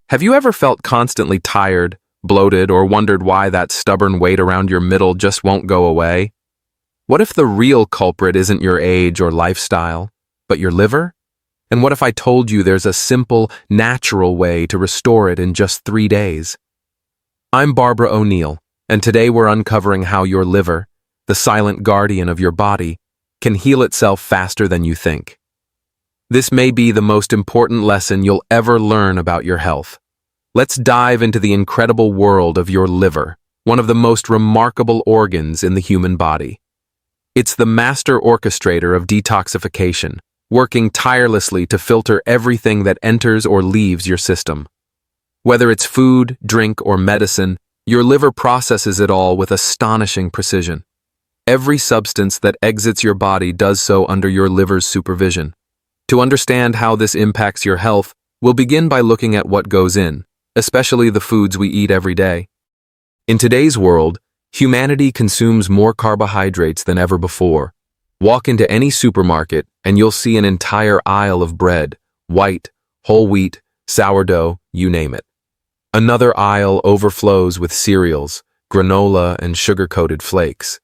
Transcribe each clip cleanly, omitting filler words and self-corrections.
Have you ever felt constantly tired, bloated, or wondered why that stubborn weight around your middle just won't go away? What if the real culprit isn't your age or lifestyle, but your liver? And what if I told you there's a simple, natural way to restore it in just 3 days? I'm Barbara O'Neill, and today we're uncovering how your liver, the silent guardian of your body, can heal itself faster than you think. This may be the most important lesson you'll ever learn about your health. Let's dive into the incredible world of your liver, one of the most remarkable organs in the human body. It's the master orchestrator of detoxification, working tirelessly to filter everything that enters or leaves your system. Whether it's food, drink, or medicine, your liver processes it all with astonishing precision. Every substance that exits your body does so under your liver's supervision. To understand how this impacts your health, we'll begin by looking at what goes in, especially the foods we eat every day. In today's world, humanity consumes more carbohydrates than ever before. Walk into any supermarket and you'll see an entire aisle of bread, white, whole wheat, sourdough, you name it. Another aisle overflows with cereals, granola, and sugar-coated flakes.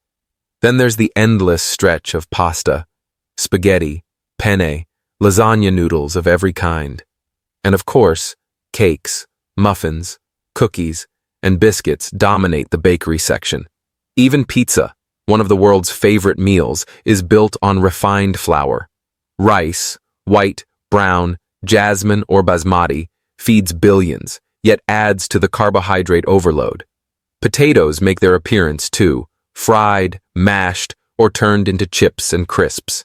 Then there's the endless stretch of pasta, spaghetti, penne, lasagna noodles of every kind. And of course, cakes, muffins, cookies, and biscuits dominate the bakery section. Even pizza, one of the world's favorite meals, is built on refined flour. Rice, white, brown, jasmine, or basmati, feeds billions, yet adds to the carbohydrate overload. Potatoes make their appearance too, fried, mashed, or turned into chips and crisps.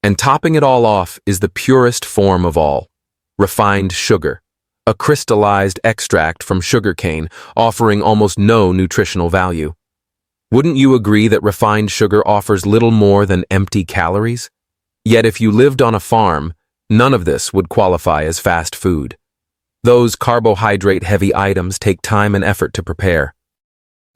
And topping it all off is the purest form of all, refined sugar, a crystallized extract from sugarcane offering almost no nutritional value. Wouldn't you agree that refined sugar offers little more than empty calories? Yet if you lived on a farm, none of this would qualify as fast food. Those carbohydrate-heavy items take time and effort to prepare.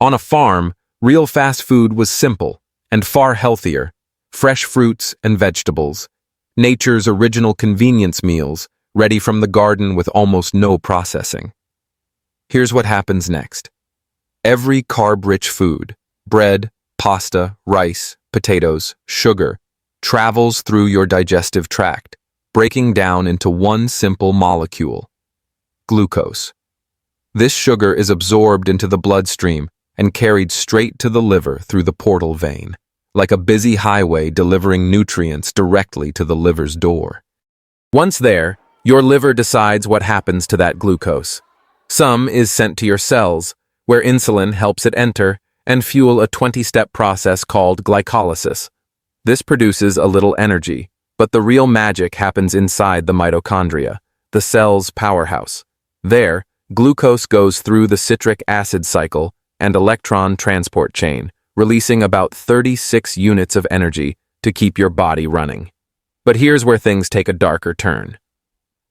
On a farm, real fast food was simple and far healthier. Fresh fruits and vegetables, nature's original convenience meals, ready from the garden with almost no processing. Here's what happens next. Every carb-rich food, bread, pasta, rice, potatoes, sugar, travels through your digestive tract, breaking down into one simple molecule, glucose. This sugar is absorbed into the bloodstream and carried straight to the liver through the portal vein, like a busy highway delivering nutrients directly to the liver's door. Once there, your liver decides what happens to that glucose. Some is sent to your cells, where insulin helps it enter and fuel a 20-step process called glycolysis. This produces a little energy, but the real magic happens inside the mitochondria, the cell's powerhouse. There, glucose goes through the citric acid cycle and electron transport chain, releasing about 36 units of energy to keep your body running. But here's where things take a darker turn.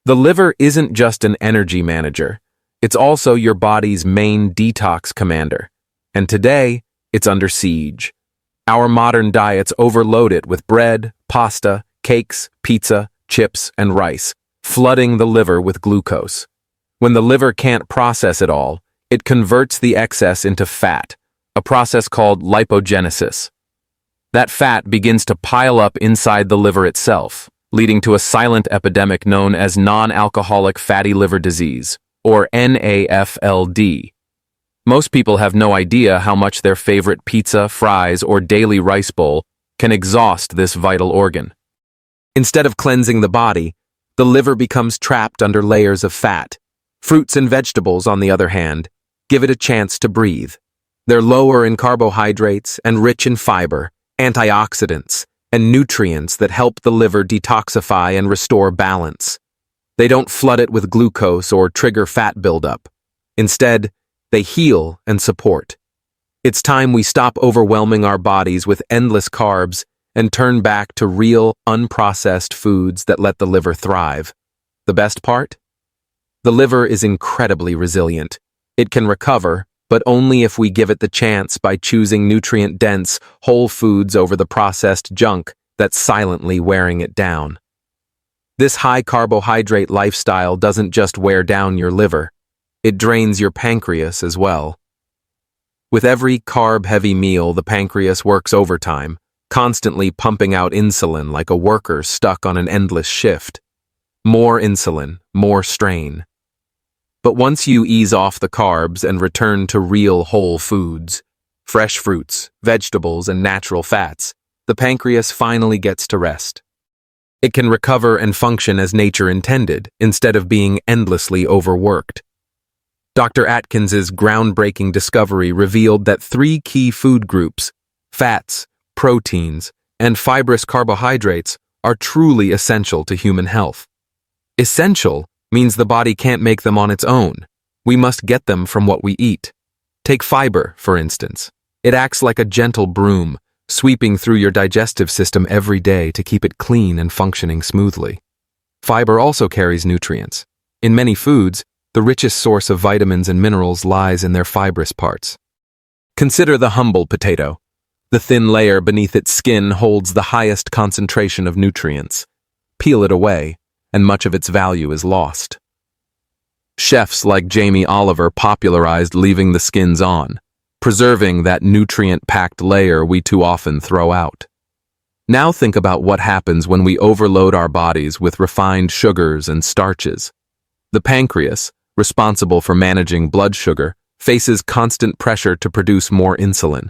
The liver isn't just an energy manager. It's also your body's main detox commander. And today, it's under siege. Our modern diets overload it with bread, pasta, cakes, pizza, chips, and rice, flooding the liver with glucose. When the liver can't process it all, it converts the excess into fat, a process called lipogenesis. That fat begins to pile up inside the liver itself, leading to a silent epidemic known as non-alcoholic fatty liver disease, or NAFLD. Most people have no idea how much their favorite pizza, fries, or daily rice bowl can exhaust this vital organ. Instead of cleansing the body, the liver becomes trapped under layers of fat. Fruits and vegetables, on the other hand, give it a chance to breathe. They're lower in carbohydrates and rich in fiber, antioxidants, and nutrients that help the liver detoxify and restore balance. They don't flood it with glucose or trigger fat buildup. Instead, they heal and support. It's time we stop overwhelming our bodies with endless carbs and turn back to real, unprocessed foods that let the liver thrive. The best part? The liver is incredibly resilient. It can recover, but only if we give it the chance by choosing nutrient-dense, whole foods over the processed junk that's silently wearing it down. This high carbohydrate lifestyle doesn't just wear down your liver, it drains your pancreas as well. With every carb-heavy meal, the pancreas works overtime, constantly pumping out insulin like a worker stuck on an endless shift. More insulin, more strain. But once you ease off the carbs and return to real whole foods, fresh fruits, vegetables, and natural fats, the pancreas finally gets to rest. It can recover and function as nature intended, instead of being endlessly overworked. Dr. Atkins's groundbreaking discovery revealed that 3 key food groups, fats, proteins, and fibrous carbohydrates, are truly essential to human health. Essential means the body can't make them on its own. We must get them from what we eat. Take fiber, for instance. It acts like a gentle broom, sweeping through your digestive system every day to keep it clean and functioning smoothly. Fiber also carries nutrients. In many foods, the richest source of vitamins and minerals lies in their fibrous parts. Consider the humble potato. The thin layer beneath its skin holds the highest concentration of nutrients. Peel it away, and much of its value is lost. Chefs like Jamie Oliver popularized leaving the skins on, preserving that nutrient-packed layer we too often throw out. Now think about what happens when we overload our bodies with refined sugars and starches. The pancreas, responsible for managing blood sugar, faces constant pressure to produce more insulin.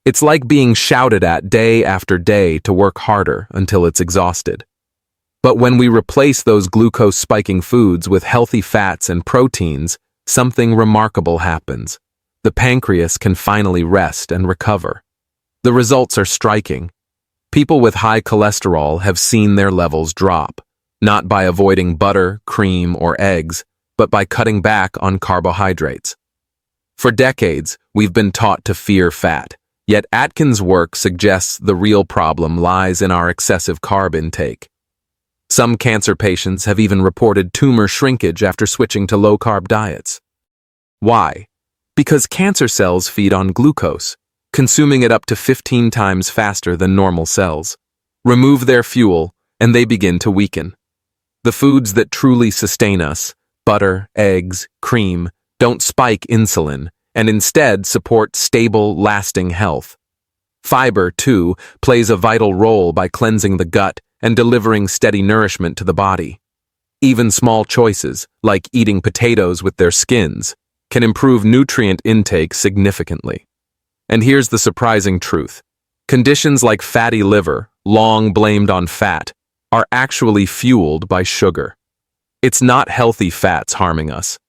It's like being shouted at day after day to work harder until it's exhausted. But when we replace those glucose-spiking foods with healthy fats and proteins, something remarkable happens. The pancreas can finally rest and recover. The results are striking. People with high cholesterol have seen their levels drop, not by avoiding butter, cream, or eggs, but by cutting back on carbohydrates. For decades, we've been taught to fear fat, yet Atkins' work suggests the real problem lies in our excessive carb intake. Some cancer patients have even reported tumor shrinkage after switching to low-carb diets. Why? Because cancer cells feed on glucose, consuming it up to 15 times faster than normal cells. Remove their fuel, and they begin to weaken. The foods that truly sustain us, butter, eggs, cream, don't spike insulin, and instead support stable, lasting health. Fiber, too, plays a vital role by cleansing the gut and delivering steady nourishment to the body. Even small choices, like eating potatoes with their skins, can improve nutrient intake significantly. And here's the surprising truth. Conditions like fatty liver, long blamed on fat, are actually fueled by sugar. It's not healthy fats harming us.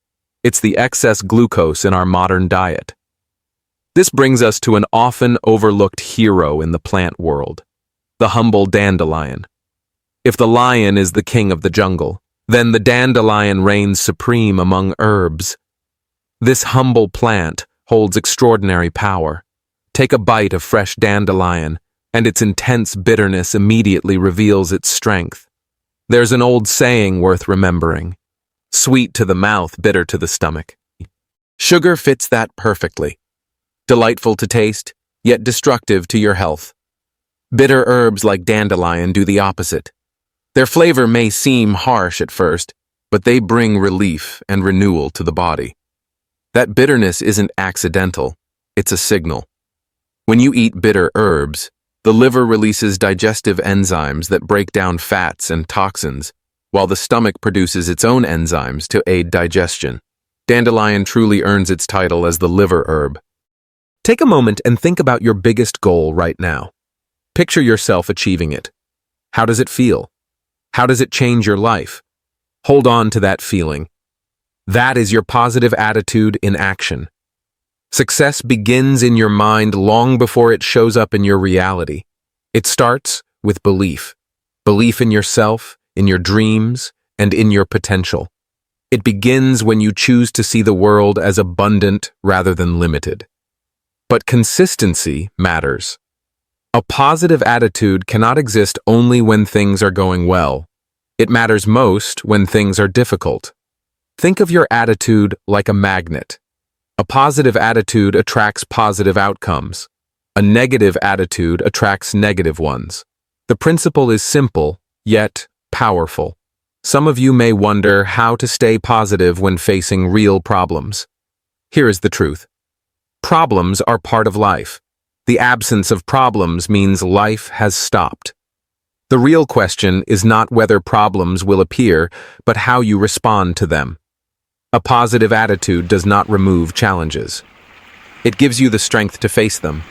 It's the excess glucose in our modern diet. This brings us to an often overlooked hero in the plant world, the humble dandelion. If the lion is the king of the jungle, then the dandelion reigns supreme among herbs. This humble plant holds extraordinary power. Take a bite of fresh dandelion, and its intense bitterness immediately reveals its strength. There's an old saying worth remembering: sweet to the mouth, bitter to the stomach. Sugar fits that perfectly. Delightful to taste, yet destructive to your health. Bitter herbs like dandelion do the opposite. Their flavor may seem harsh at first, but they bring relief and renewal to the body. That bitterness isn't accidental, it's a signal. When you eat bitter herbs, the liver releases digestive enzymes that break down fats and toxins, while the stomach produces its own enzymes to aid digestion. Dandelion truly earns its title as the liver herb. Take a moment and think about your biggest goal right now. Picture yourself achieving it. How does it feel? How does it change your life? Hold on to that feeling. That is your positive attitude in action. Success begins in your mind long before it shows up in your reality. It starts with belief. Belief in yourself, in your dreams, and in your potential. It begins when you choose to see the world as abundant rather than limited. But consistency matters. A positive attitude cannot exist only when things are going well. It matters most when things are difficult. Think of your attitude like a magnet. A positive attitude attracts positive outcomes. A negative attitude attracts negative ones. The principle is simple, yet powerful. Some of you may wonder how to stay positive when facing real problems. Here is the truth. Problems are part of life. The absence of problems means life has stopped. The real question is not whether problems will appear, but how you respond to them. A positive attitude does not remove challenges. It gives you the strength to face them.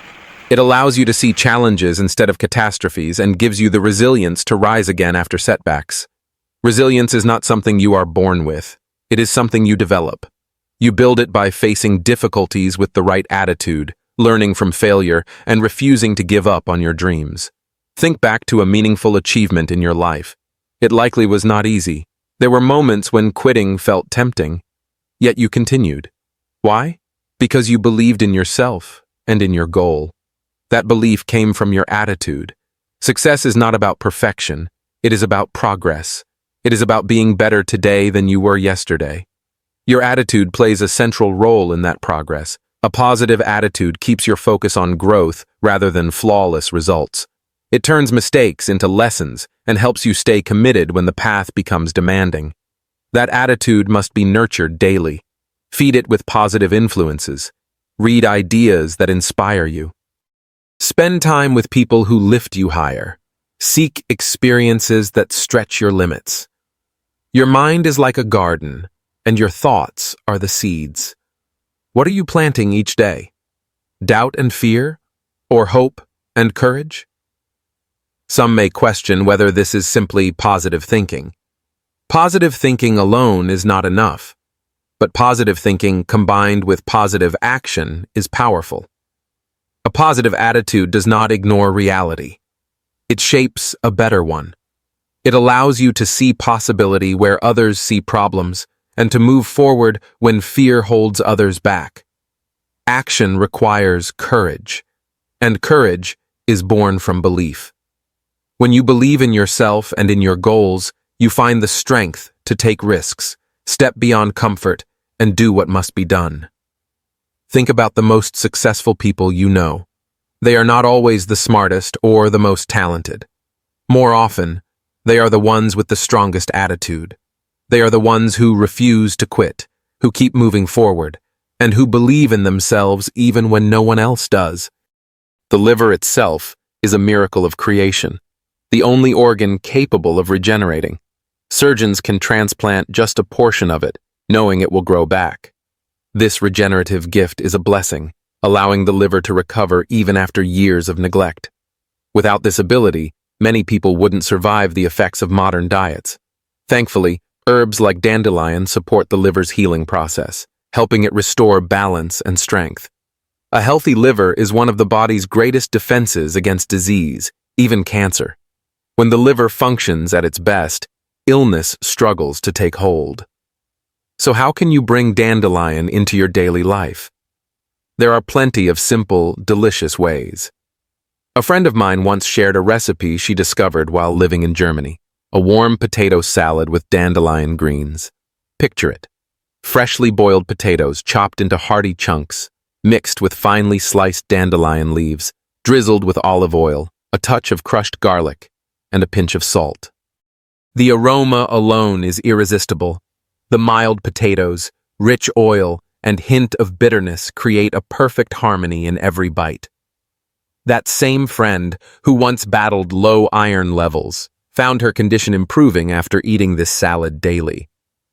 It allows you to see challenges instead of catastrophes and gives you the resilience to rise again after setbacks. Resilience is not something you are born with. It is something you develop. You build it by facing difficulties with the right attitude, learning from failure, and refusing to give up on your dreams. Think back to a meaningful achievement in your life. It likely was not easy. There were moments when quitting felt tempting, yet you continued. Why? Because you believed in yourself and in your goal. That belief came from your attitude. Success is not about perfection. It is about progress. It is about being better today than you were yesterday. Your attitude plays a central role in that progress. A positive attitude keeps your focus on growth rather than flawless results. It turns mistakes into lessons and helps you stay committed when the path becomes demanding. That attitude must be nurtured daily. Feed it with positive influences. Read ideas that inspire you. Spend time with people who lift you higher. Seek experiences that stretch your limits. Your mind is like a garden, and your thoughts are the seeds. What are you planting each day? Doubt and fear, or hope and courage? Some may question whether this is simply positive thinking. Positive thinking alone is not enough, but positive thinking combined with positive action is powerful. A positive attitude does not ignore reality. It shapes a better one. It allows you to see possibility where others see problems and to move forward when fear holds others back. Action requires courage, and courage is born from belief. When you believe in yourself and in your goals, you find the strength to take risks, step beyond comfort, and do what must be done. Think about the most successful people you know. They are not always the smartest or the most talented. More often, they are the ones with the strongest attitude. They are the ones who refuse to quit, who keep moving forward, and who believe in themselves even when no one else does. The liver itself is a miracle of creation, the only organ capable of regenerating. Surgeons can transplant just a portion of it, knowing it will grow back. This regenerative gift is a blessing, allowing the liver to recover even after years of neglect. Without this ability, many people wouldn't survive the effects of modern diets. Thankfully, herbs like dandelion support the liver's healing process, helping it restore balance and strength. A healthy liver is one of the body's greatest defenses against disease, even cancer. When the liver functions at its best, illness struggles to take hold. So how can you bring dandelion into your daily life? There are plenty of simple, delicious ways. A friend of mine once shared a recipe she discovered while living in Germany: a warm potato salad with dandelion greens. Picture it: freshly boiled potatoes chopped into hearty chunks, mixed with finely sliced dandelion leaves, drizzled with olive oil, a touch of crushed garlic, and a pinch of salt. The aroma alone is irresistible. The mild potatoes, rich oil, and hint of bitterness create a perfect harmony in every bite. That same friend, who once battled low iron levels, found her condition improving after eating this salad daily.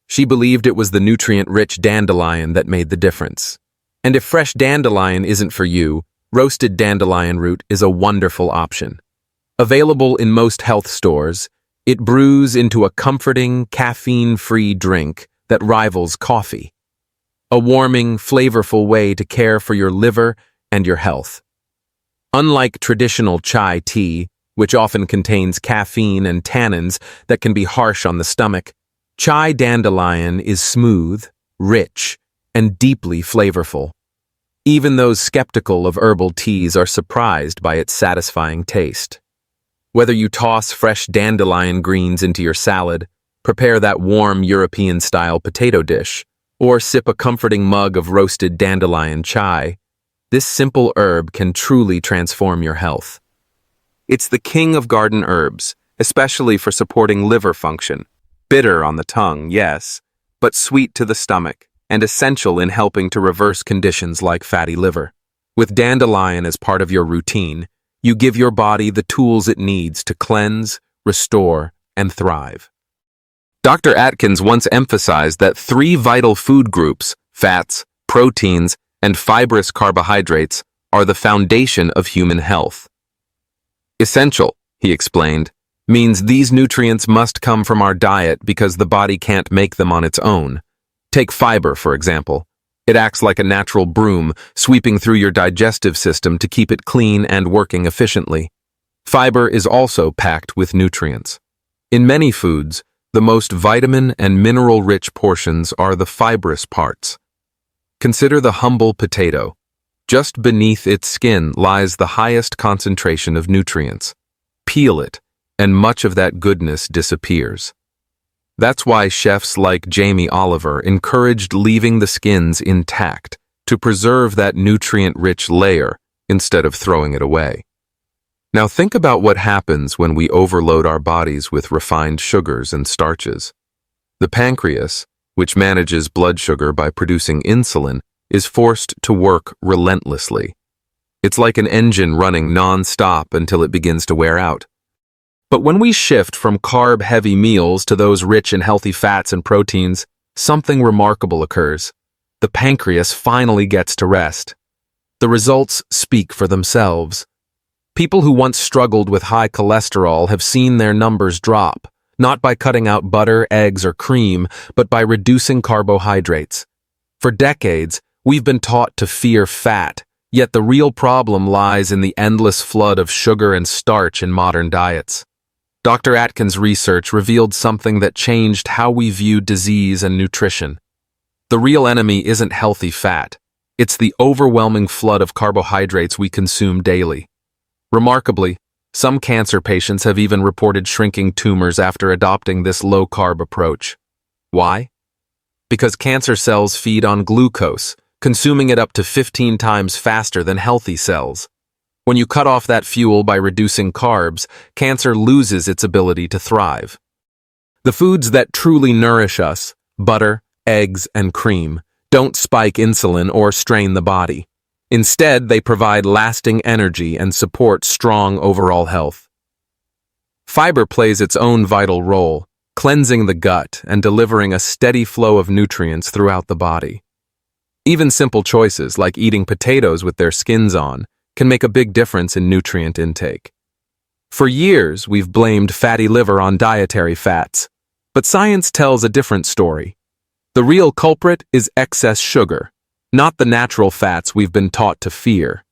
She believed it was the nutrient-rich dandelion that made the difference. And if fresh dandelion isn't for you, roasted dandelion root is a wonderful option. Available in most health stores, it brews into a comforting, caffeine-free drink that rivals coffee. A warming, flavorful way to care for your liver and your health. Unlike traditional chai tea, which often contains caffeine and tannins that can be harsh on the stomach, chai dandelion is smooth, rich, and deeply flavorful. Even those skeptical of herbal teas are surprised by its satisfying taste. Whether you toss fresh dandelion greens into your salad, prepare that warm European-style potato dish, or sip a comforting mug of roasted dandelion chai, this simple herb can truly transform your health. It's the king of garden herbs, especially for supporting liver function. Bitter on the tongue, yes, but sweet to the stomach, and essential in helping to reverse conditions like fatty liver. With dandelion as part of your routine, you give your body the tools it needs to cleanse, restore, and thrive. Dr. Atkins once emphasized that 3 vital food groups, fats, proteins, and fibrous carbohydrates, are the foundation of human health. Essential, he explained, means these nutrients must come from our diet because the body can't make them on its own. Take fiber, for example. It acts like a natural broom, sweeping through your digestive system to keep it clean and working efficiently. Fiber is also packed with nutrients. In many foods, the most vitamin and mineral-rich portions are the fibrous parts. Consider the humble potato. Just beneath its skin lies the highest concentration of nutrients. Peel it, and much of that goodness disappears. That's why chefs like Jamie Oliver encouraged leaving the skins intact to preserve that nutrient-rich layer instead of throwing it away. Now think about what happens when we overload our bodies with refined sugars and starches. The pancreas, which manages blood sugar by producing insulin, is forced to work relentlessly. It's like an engine running non-stop until it begins to wear out. But when we shift from carb-heavy meals to those rich in healthy fats and proteins, something remarkable occurs. The pancreas finally gets to rest. The results speak for themselves. People who once struggled with high cholesterol have seen their numbers drop, not by cutting out butter, eggs, or cream, but by reducing carbohydrates. For decades, we've been taught to fear fat, yet the real problem lies in the endless flood of sugar and starch in modern diets. Dr. Atkins' research revealed something that changed how we view disease and nutrition. The real enemy isn't healthy fat. It's the overwhelming flood of carbohydrates we consume daily. Remarkably, some cancer patients have even reported shrinking tumors after adopting this low-carb approach. Why? Because cancer cells feed on glucose, consuming it up to 15 times faster than healthy cells. When you cut off that fuel by reducing carbs, cancer loses its ability to thrive. The foods that truly nourish us, butter, eggs, and cream, don't spike insulin or strain the body. Instead, they provide lasting energy and support strong overall health. Fiber plays its own vital role, cleansing the gut and delivering a steady flow of nutrients throughout the body. Even simple choices like eating potatoes with their skins on can make a big difference in nutrient intake. For years, we've blamed fatty liver on dietary fats, but science tells a different story. The real culprit is excess sugar, not the natural fats we've been taught to fear.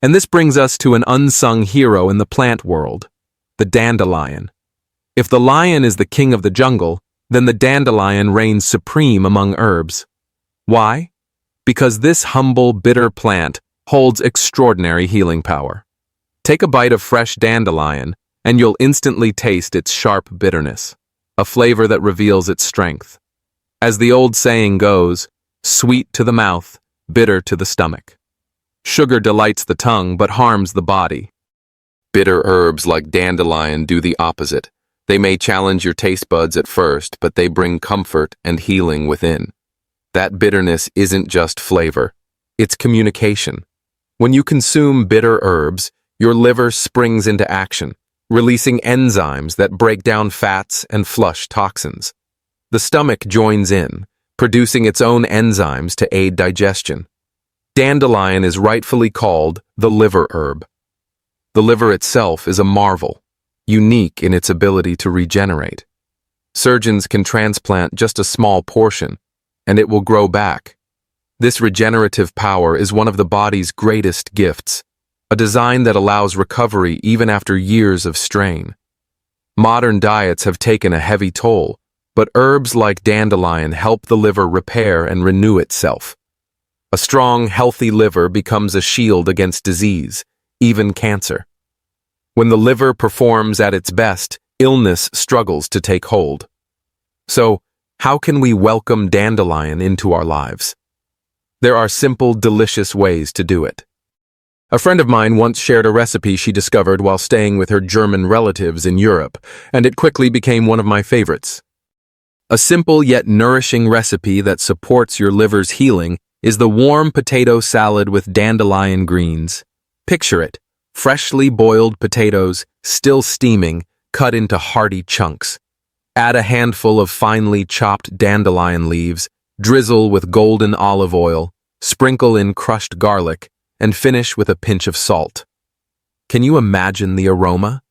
And this brings us to an unsung hero in the plant world, the dandelion. If the lion is the king of the jungle, then the dandelion reigns supreme among herbs. Why? Because this humble, bitter plant holds extraordinary healing power. Take a bite of fresh dandelion, and you'll instantly taste its sharp bitterness, a flavor that reveals its strength. As the old saying goes, sweet to the mouth, bitter to the stomach. Sugar delights the tongue but harms the body. Bitter herbs like dandelion do the opposite. They may challenge your taste buds at first, but they bring comfort and healing within. That bitterness isn't just flavor, it's communication. When you consume bitter herbs, your liver springs into action, releasing enzymes that break down fats and flush toxins. The stomach joins in, producing its own enzymes to aid digestion. Dandelion is rightfully called the liver herb. The liver itself is a marvel, unique in its ability to regenerate. Surgeons can transplant just a small portion, and it will grow back. This regenerative power is one of the body's greatest gifts, a design that allows recovery even after years of strain. Modern diets have taken a heavy toll, but herbs like dandelion help the liver repair and renew itself. A strong, healthy liver becomes a shield against disease, even cancer. When the liver performs at its best, illness struggles to take hold. So, how can we welcome dandelion into our lives? There are simple, delicious ways to do it. A friend of mine once shared a recipe she discovered while staying with her German relatives in Europe, and it quickly became one of my favorites. A simple yet nourishing recipe that supports your liver's healing is the warm potato salad with dandelion greens. Picture it, freshly boiled potatoes, still steaming, cut into hearty chunks. Add a handful of finely chopped dandelion leaves, drizzle with golden olive oil, sprinkle in crushed garlic, and finish with a pinch of salt. Can you imagine the aroma?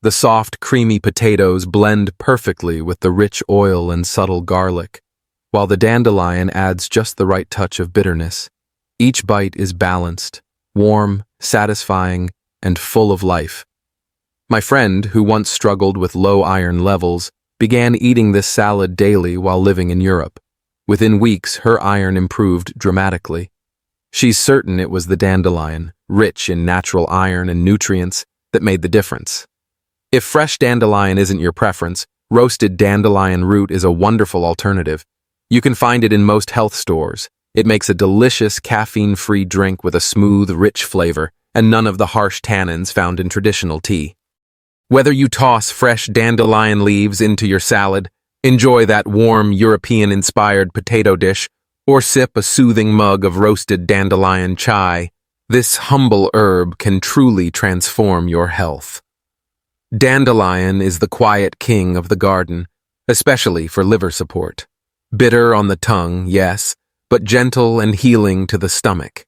The soft, creamy potatoes blend perfectly with the rich oil and subtle garlic, while the dandelion adds just the right touch of bitterness. Each bite is balanced, warm, satisfying, and full of life. My friend, who once struggled with low iron levels, began eating this salad daily while living in Europe. Within weeks, her iron improved dramatically. She's certain it was the dandelion, rich in natural iron and nutrients, that made the difference. If fresh dandelion isn't your preference, roasted dandelion root is a wonderful alternative. You can find it in most health stores. It makes a delicious caffeine-free drink with a smooth, rich flavor and none of the harsh tannins found in traditional tea. Whether you toss fresh dandelion leaves into your salad, enjoy that warm European-inspired potato dish, or sip a soothing mug of roasted dandelion chai, this humble herb can truly transform your health. Dandelion is the quiet king of the garden, especially for liver support. Bitter on the tongue, yes, but gentle and healing to the stomach.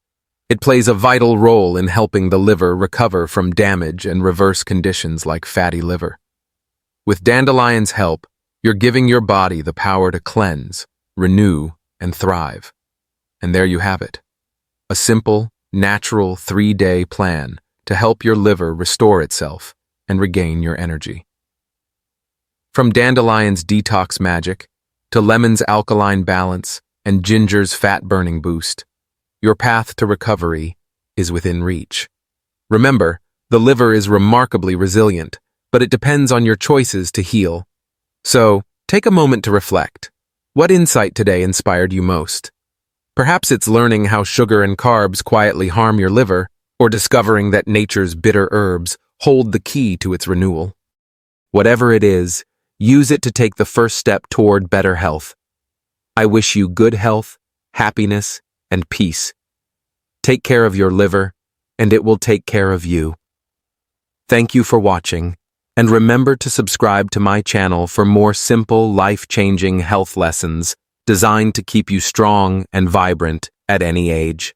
It plays a vital role in helping the liver recover from damage and reverse conditions like fatty liver. With dandelion's help, you're giving your body the power to cleanse, renew, and thrive. And there you have it. A simple, natural 3-day plan to help your liver restore itself and regain your energy. From dandelion's detox magic to lemon's alkaline balance and ginger's fat-burning boost, your path to recovery is within reach. Remember, the liver is remarkably resilient, but it depends on your choices to heal. So, take a moment to reflect. What insight today inspired you most? Perhaps it's learning how sugar and carbs quietly harm your liver, or discovering that nature's bitter herbs hold the key to its renewal. Whatever it is, use it to take the first step toward better health. I wish you good health, happiness, and peace. Take care of your liver, and it will take care of you. Thank you for watching, and remember to subscribe to my channel for more simple, life-changing health lessons designed to keep you strong and vibrant at any age.